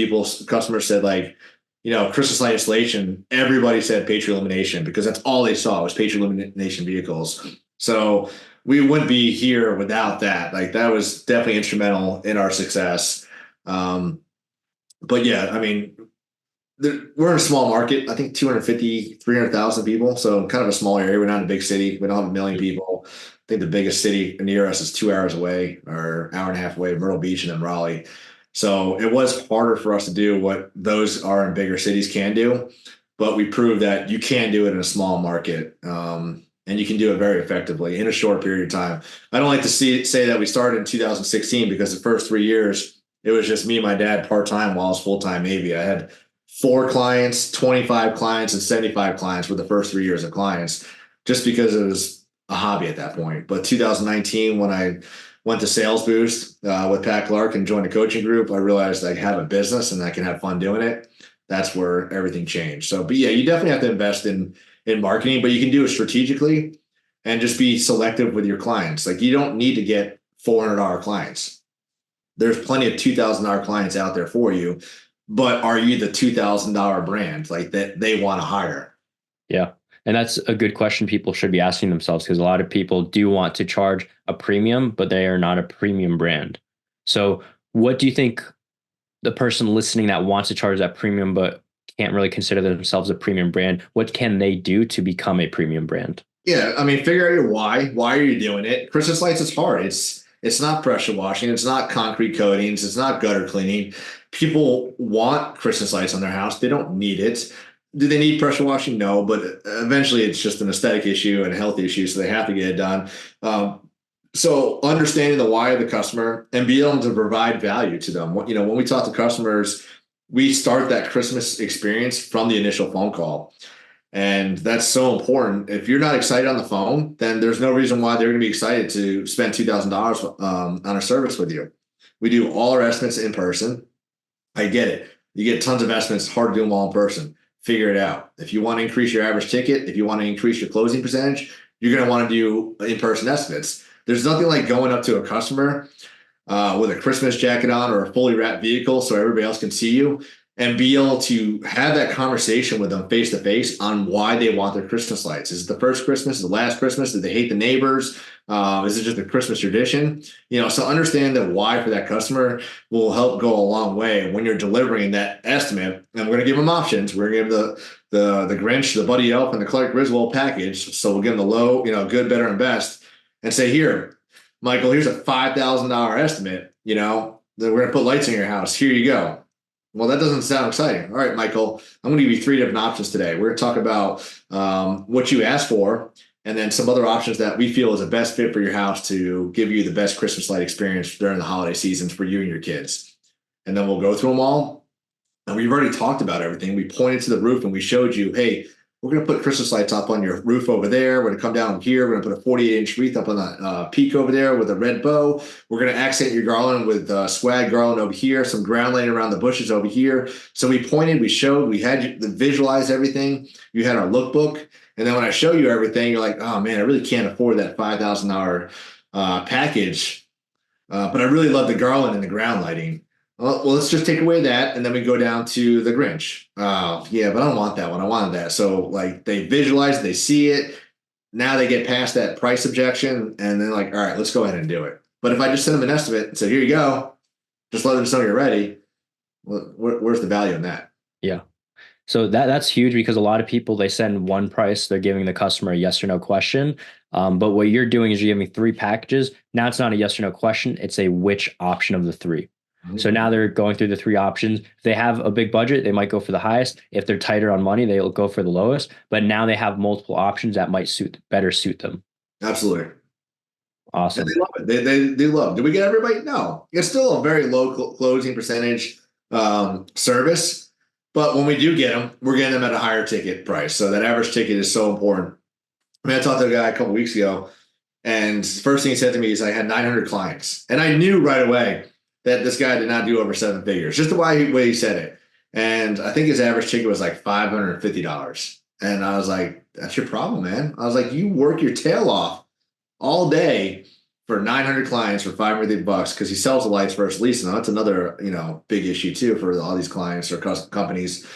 customers said, like, Christmas light installation, everybody said Patriot Illumination because that's all they saw was Patriot Illumination vehicles. So we wouldn't be here without that. Like, that was definitely instrumental in our success. But yeah, I mean, we're in a small market. I think 250, 300,000 people. So kind of a small area. We're not in a big city. We don't have a million people. I think the biggest city near us is 2 hours away or hour and a half away, Myrtle Beach and then Raleigh. So it was harder for us to do what those are in bigger cities can do. But we proved that you can do it in a small market. And you can do it very effectively in a short period of time. I don't like to say that we started in 2016 because the first 3 years, it was just me and my dad part-time while I was full-time Navy. I had 4 clients, 25 clients, and 75 clients for the first 3 years of clients, just because it was a hobby at that point. But 2019, when I went to Sales Boost with Pat Clark and joined a coaching group, I realized I have a business and I can have fun doing it. That's where everything changed. So, but yeah, you definitely have to invest in marketing, but you can do it strategically and just be selective with your clients. Like you don't need to get $400 clients. There's plenty of $2,000 clients out there for you, but are you the $2,000 brand like that they want to hire? Yeah. And that's a good question people should be asking themselves, because a lot of people do want to charge a premium, but they are not a premium brand. So what do you think the person listening that wants to charge that premium but can't really consider themselves a premium brand, what can they do to become a premium brand? Yeah, I mean, figure out your why. Why are you doing it? Christmas lights is hard. It's not pressure washing. It's not concrete coatings. It's not gutter cleaning. People want Christmas lights on their house. They don't need it. Do they need pressure washing? No, but eventually it's just an aesthetic issue and a health issue, so they have to get it done. So understanding the why of the customer and be able to provide value to them. When we talk to customers, we start that Christmas experience from the initial phone call. And that's so important. If you're not excited on the phone, then there's no reason why they're going to be excited to spend $2,000 on a service with you. We do all our estimates in person. I get it. You get tons of estimates, hard to do them all in person. Figure it out. If you want to increase your average ticket, if you want to increase your closing percentage, you're going to want to do in-person estimates. There's nothing like going up to a customer with a Christmas jacket on or a fully wrapped vehicle so everybody else can see you and be able to have that conversation with them face to face on why they want their Christmas lights. Is it the first Christmas? Is it the last Christmas? Do they hate the neighbors? Is it just a Christmas tradition? So understand that why for that customer will help go a long way when you're delivering that estimate. And we're going to give them options. We're going to give the Grinch, the Buddy Elf, and the Clark Griswold package. So we'll give them the low, good, better, and best, and say, here, Michael, here's a $5,000 estimate. That we're going to put lights in your house. Here you go. Well, that doesn't sound exciting. All right, Michael, I'm going to give you 3 different options today. We're going to talk about what you asked for and then some other options that we feel is the best fit for your house to give you the best Christmas light experience during the holiday seasons for you and your kids. And then we'll go through them all. And we've already talked about everything. We pointed to the roof and we showed you, hey, we're going to put Christmas lights up on your roof over there. We're going to come down here. We're going to put a 48-inch wreath up on the peak over there with a red bow. We're going to accent your garland with swag garland over here, some ground lighting around the bushes over here. So we pointed, we showed, we had you visualize everything. You had our lookbook. And then when I show you everything, you're like, oh, man, I really can't afford that $5,000 package. But I really love the garland and the ground lighting. Well, let's just take away that, and then we go down to the Grinch. Oh, yeah, but I don't want that one. I wanted that. So, they visualize, they see it. Now they get past that price objection, and they're like, all right, let's go ahead and do it. But if I just send them an estimate and say, here you go, just let them know you're ready, well, where's the value in that? Yeah. So that's huge, because a lot of people, they send one price, they're giving the customer a yes or no question. But what you're doing is you're giving 3 packages. Now it's not a yes or no question. It's a which option of the 3. So now they're going through the 3 options. If they have a big budget, they might go for the highest. If they're tighter on money, they'll go for the lowest. But now they have multiple options that might better suit them. Absolutely. Awesome. And they love it. They love it. Did we get everybody? No. It's still a very low closing percentage service. But when we do get them, we're getting them at a higher ticket price. So that average ticket is so important. I mean, I talked to a guy a couple of weeks ago, and the first thing he said to me is I had 900 clients. And I knew right away that this guy did not do over 7 figures, just the way he said it. And I think his average ticket was like $550. And I was like, that's your problem, man. I was like, you work your tail off all day for 900 clients for $550 because he sells the lights versus leasing. That's another, big issue too for all these clients or companies.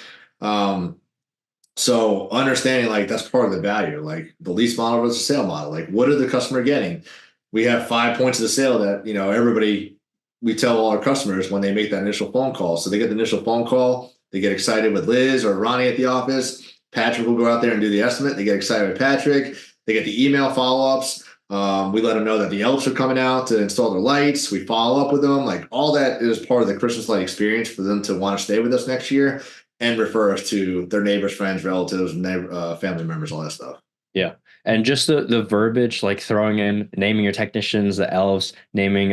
So understanding that's part of the value, the lease model versus sale model. What are the customer getting? We have 5 points of the sale that, everybody, we tell all our customers when they make that initial phone call. So they get the initial phone call, they get excited with Liz or Ronnie at the office. Patrick will go out there and do the estimate. They get excited with Patrick. They get the email follow-ups. We let them know that the elves are coming out to install their lights. We follow up with them. All that is part of the Christmas light experience for them to want to stay with us next year and refer us to their neighbors, friends, relatives, family members, all that stuff. Yeah. And just the verbiage, throwing in, naming your technicians, the elves, naming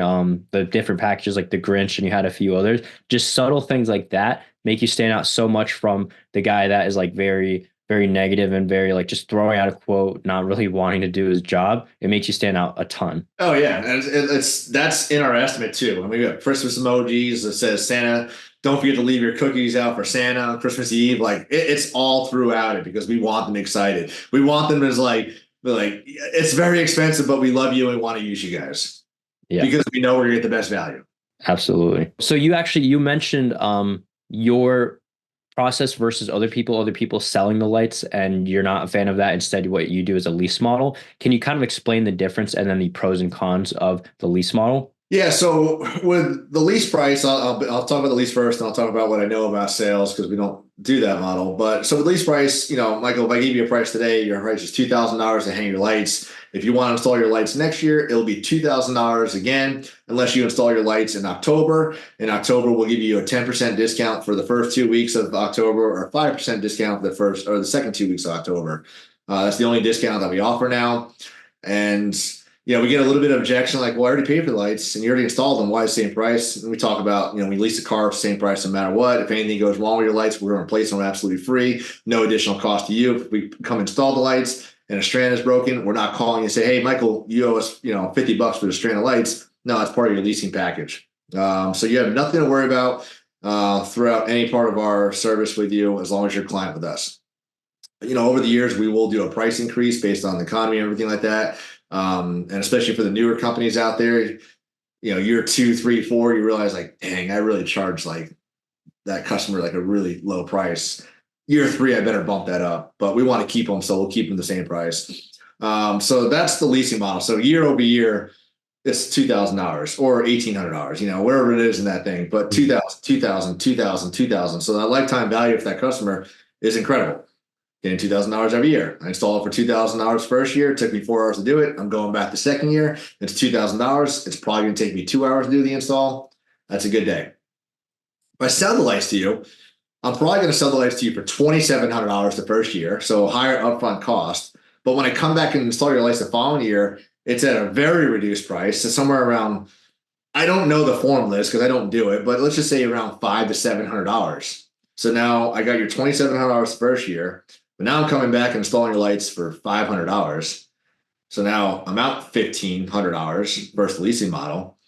the different packages like the Grinch, and you had a few others, just subtle things like that make you stand out so much from the guy that is very very negative and very like just throwing out a quote, not really wanting to do his job, it makes you stand out a ton. Oh yeah, and it's that's in our estimate too. I mean, we got Christmas emojis that says Santa. Don't forget to leave your cookies out for Santa on Christmas Eve. Like it's all throughout it because we want them excited. We want them as like it's very expensive, but we love you and we want to use you guys Yeah. because we know we're gonna get the best value. Absolutely. So you mentioned your process versus other people selling the lights, and you're not a fan of that. Instead, what you do is a lease model. Can you kind of explain the difference and then the pros and cons of the lease model? Yeah, so with the lease price, I'll talk about the lease first, and I'll talk about what I know about sales because we don't do that model. But so with lease price, Michael, if I give you a price today, your price is $2,000 to hang your lights. If you want to install your lights next year, it'll be $2,000 again, unless you install your lights in October. In October, we'll give you a 10% discount for the first 2 weeks of October, or a 5% discount for the first or the second 2 weeks of October. That's the only discount that we offer now, and we get a little bit of objection like, well, I already paid for the lights and you already installed them. Why the same price? And we talk about, we lease the car, same price no matter what. If anything goes wrong with your lights, we're going to replace them absolutely free. No additional cost to you. If we come install the lights and a strand is broken, we're not calling you and say, hey, Michael, you owe us, $50 for the strand of lights. No, it's part of your leasing package. So you have nothing to worry about throughout any part of our service with you as long as you're a client with us. Over the years, we will do a price increase based on the economy and everything like that. And especially for the newer companies out there, year 2, 3, 4, you realize like, dang, I really charge like that customer like a really low price. Year 3, I better bump that up, but we want to keep them, so we'll keep them the same price. So that's the leasing model. So year over year, it's $2,000 or $1,800, wherever it is in that thing, but 2,000, 2,000, 2,000, 2,000. So that lifetime value for that customer is incredible. Getting $2,000 every year. I installed it for $2,000 first year. It took me 4 hours to do it. I'm going back the second year. It's $2,000. It's probably going to take me 2 hours to do the install. That's a good day. If I sell the lights to you, I'm probably going to sell the lights to you for $2,700 the first year, so higher upfront cost. But when I come back and install your lights the following year, it's at a very reduced price. So somewhere around, I don't know the form list because I don't do it, but let's just say around $500 to $700. So now I got your $2,700 the first year. But now I'm coming back and installing your lights for $500. So now I'm out $1,500 versus the leasing model.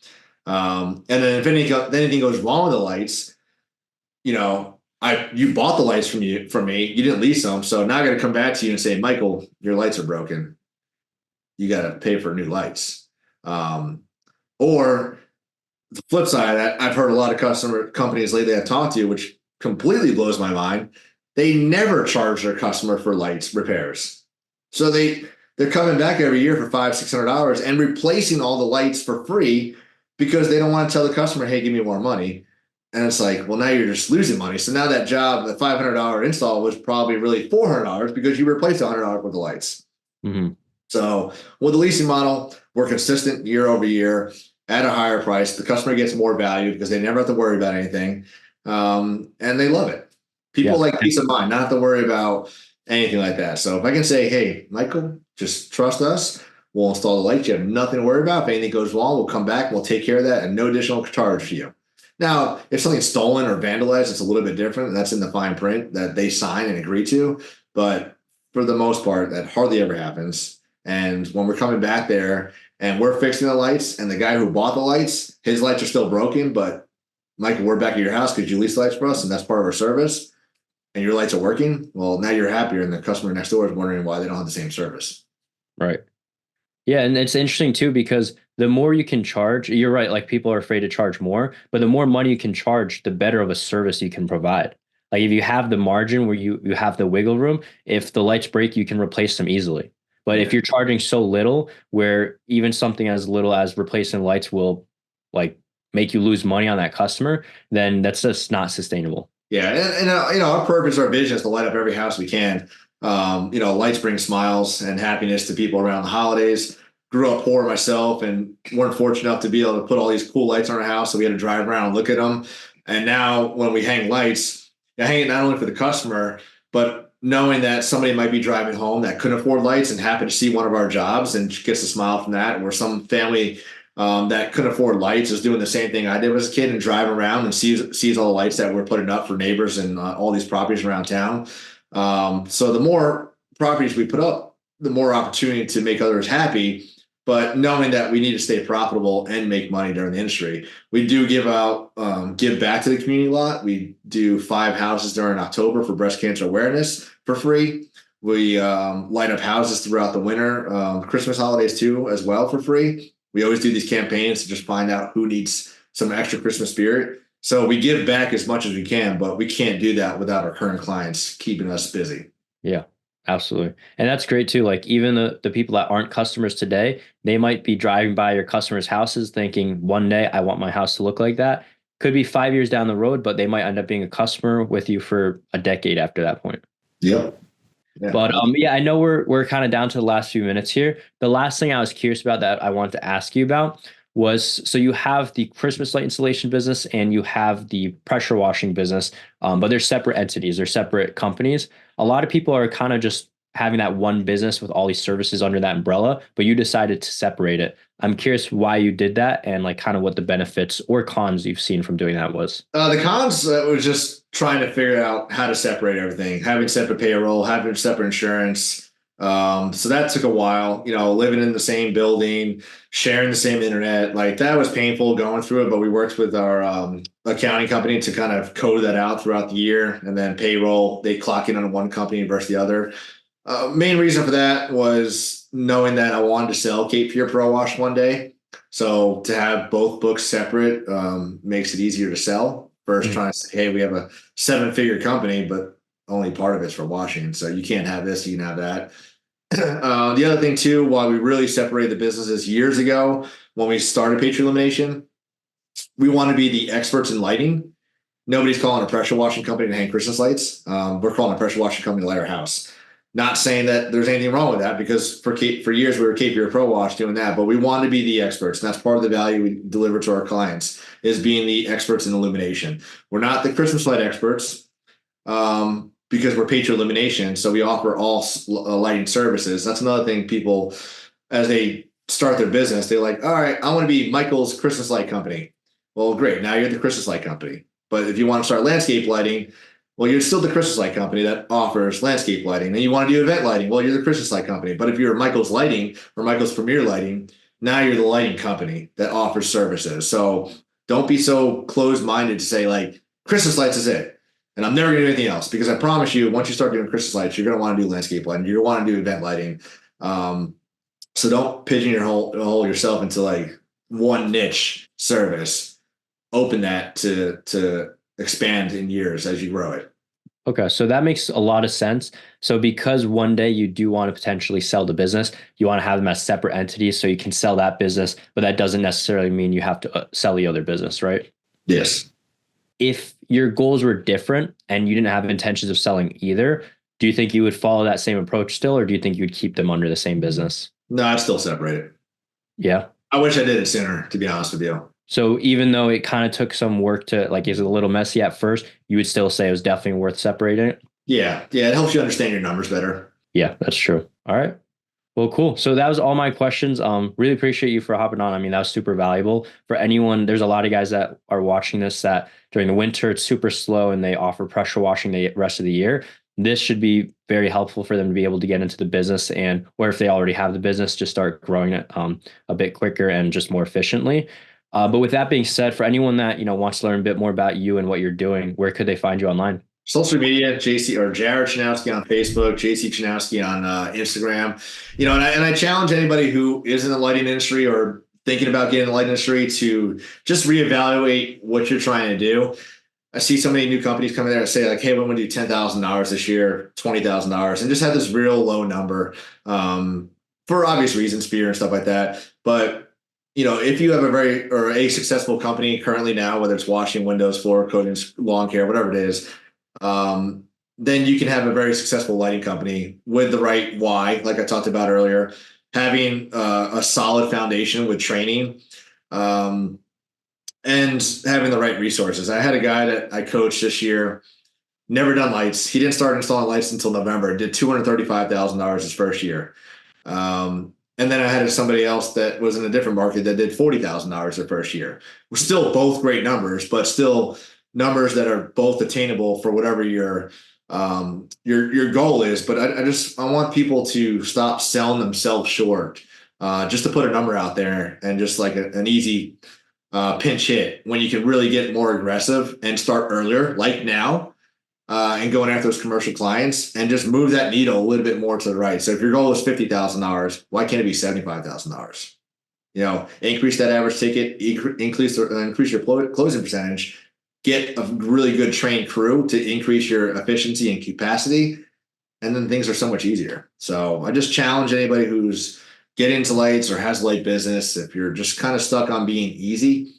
And then if anything goes wrong with the lights, you bought the lights from me. You didn't lease them. So now I got to come back to you and say, Michael, your lights are broken. You got to pay for new lights. Or the flip side of that, I've heard a lot of companies lately I've talked to, which completely blows my mind. They never charge their customer for lights repairs. So they're coming back every year for $500-$600 and replacing all the lights for free because they don't want to tell the customer, hey, give me more money. And it's like, well, now you're just losing money. So now that job, the $500 install was probably really $400 because you replaced $100 with the lights. Mm-hmm. So with the leasing model, we're consistent year over year at a higher price. The customer gets more value because they never have to worry about anything. And they love it. People like peace of mind, not have to worry about anything like that. So if I can say, hey, Michael, just trust us. We'll install the lights. You have nothing to worry about. If anything goes wrong, we'll come back and we'll take care of that and no additional charge to you. Now, if something's stolen or vandalized, it's a little bit different. And that's in the fine print that they sign and agree to. But for the most part, that hardly ever happens. And when we're coming back there and we're fixing the lights and the guy who bought the lights, his lights are still broken, but Michael, we're back at your house because you lease lights for us and that's part of our service. And your lights are working, well, now you're happier, and the customer next door is wondering why they don't have the same service. Right. Yeah, and it's interesting too because the more you can charge, you're right, like people are afraid to charge more, but the more money you can charge, the better of a service you can provide. Like if you have the margin where you have the wiggle room, if the lights break, you can replace them easily. But if you're charging so little where even something as little as replacing lights will like make you lose money on that customer, then that's just not sustainable. Yeah, and our purpose, our vision is to light up every house we can. Lights bring smiles and happiness to people around the holidays. Grew up poor myself and weren't fortunate enough to be able to put all these cool lights on our house, so we had to drive around and look at them. And now when we hang lights, I hang it not only for the customer, but knowing that somebody might be driving home that couldn't afford lights and happened to see one of our jobs and gets a smile from that, or some family that couldn't afford lights is doing the same thing I did as a kid and driving around and sees all the lights that we're putting up for neighbors and all these properties around town. So the more properties we put up, the more opportunity to make others happy. But knowing that we need to stay profitable and make money during the industry, we do give back to the community a lot. We do 5 houses during October for breast cancer awareness for free. We light up houses throughout the winter, Christmas holidays too, as well for free. We always do these campaigns to just find out who needs some extra Christmas spirit. So we give back as much as we can, but we can't do that without our current clients keeping us busy. Yeah, absolutely. And that's great too. Like even the people that aren't customers today, they might be driving by your customers' houses thinking one day I want my house to look like that. Could be 5 years down the road, but they might end up being a customer with you for a decade after that point. Yep. Yeah. But yeah, I know we're kind of down to the last few minutes here. The last thing I was curious about that I wanted to ask you about was so you have the Christmas light installation business and you have the pressure washing business, but they're separate entities, they're separate companies. A lot of people are kind of just having that one business with all these services under that umbrella, but you decided to separate it. I'm curious why you did that and like kind of what the benefits or cons you've seen from doing that was. The cons was just trying to figure out how to separate everything, having separate payroll, having separate insurance. So that took a while, living in the same building, sharing the same internet. Like that was painful going through it, but we worked with our accounting company to kind of code that out throughout the year. And then payroll, they clock in on one company versus the other. Main reason for that was knowing that I wanted to sell Cape Fear Pro Wash one day. So to have both books separate makes it easier to sell versus trying to say, hey, we have a 7-figure company, but only part of it's for washing. So you can't have this, you can have that. The other thing too, why we really separated the businesses years ago when we started Patriot Elimination, we want to be the experts in lighting. Nobody's calling a pressure washing company to hang Christmas lights. We're calling a pressure washing company to light our house. Not saying that there's anything wrong with that because for years we were Cape Fear Pro Wash doing that, but we want to be the experts. And that's part of the value we deliver to our clients is being the experts in illumination. We're not the Christmas light experts because we're Patriot Elimination. So we offer all lighting services. That's another thing people, as they start their business, they're like, all right, I want to be Michael's Christmas light company. Well, great. Now you're the Christmas light company. But if you want to start landscape lighting, well, you're still the Christmas light company that offers landscape lighting. And you want to do event lighting. Well, you're the Christmas light company. But if you're Michael's Lighting or Michael's Premier Lighting, now you're the lighting company that offers services. So don't be so closed-minded to say like Christmas lights is it. And I'm never going to do anything else because I promise you, once you start doing Christmas lights, you're going to want to do landscape lighting. You're going to want to do event lighting. So don't pigeonhole yourself into like one niche service. Open that to expand in years as you grow it. Okay, so that makes a lot of sense. So because one day you do want to potentially sell the business, you want to have them as separate entities so you can sell that business, but that doesn't necessarily mean you have to sell the other business, right? Yes. If your goals were different and you didn't have intentions of selling either, do you think you would follow that same approach still, or do you think you would keep them under the same business? No, I'd still separate it. Yeah. I wish I did it sooner, to be honest with you. So even though it kind of took some work to like, is a little messy at first, you would still say it was definitely worth separating it? Yeah. Yeah. It helps you understand your numbers better. Yeah, that's true. All right. Well, cool. So that was all my questions. Really appreciate you for hopping on. I mean, that was super valuable for anyone. There's a lot of guys that are watching this that during the winter, it's super slow and they offer pressure washing the rest of the year. This should be very helpful for them to be able to get into the business and, or if they already have the business, just start growing it a bit quicker and just more efficiently. But with that being said, for anyone that, wants to learn a bit more about you and what you're doing, where could they find you online? Social media, JC or Jared Chanowsky on Facebook, JC Chanowsky on Instagram. And I challenge anybody who is in the lighting industry or thinking about getting in the lighting industry to just reevaluate what you're trying to do. I see so many new companies coming there and say like, hey, we're going to do $10,000 this year, $20,000, and just have this real low number for obvious reasons, fear and stuff like that. But if you have a successful company currently now, whether it's washing, windows, floor coatings, lawn care, whatever it is, then you can have a very successful lighting company with the right why, like I talked about earlier, having a solid foundation with training, and having the right resources. I had a guy that I coached this year, never done lights. He didn't start installing lights until November, did $235,000 his first year. And then I had somebody else that was in a different market that did $40,000 their first year. We're still both great numbers, but still numbers that are both attainable for whatever your your goal is. But I want people to stop selling themselves short. Just to put a number out there and just like an easy pinch hit when you can really get more aggressive and start earlier, like now, and going after those commercial clients and just move that needle a little bit more to the right. So if your goal is $50,000, why can't it be $75,000? Increase that average ticket, increase your closing percentage, get a really good trained crew to increase your efficiency and capacity, and then things are so much easier. So I just challenge anybody who's getting into lights or has light business. If you're just kind of stuck on being easy,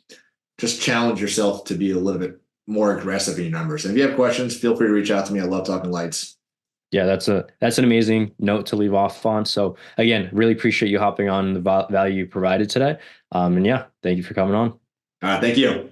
just challenge yourself to be a little bit more aggressive in your numbers. And if you have questions, feel free to reach out to me. I love talking lights. Yeah, that's an amazing note to leave off on. So again, really appreciate you hopping on the value you provided today. And yeah, thank you for coming on. Thank you.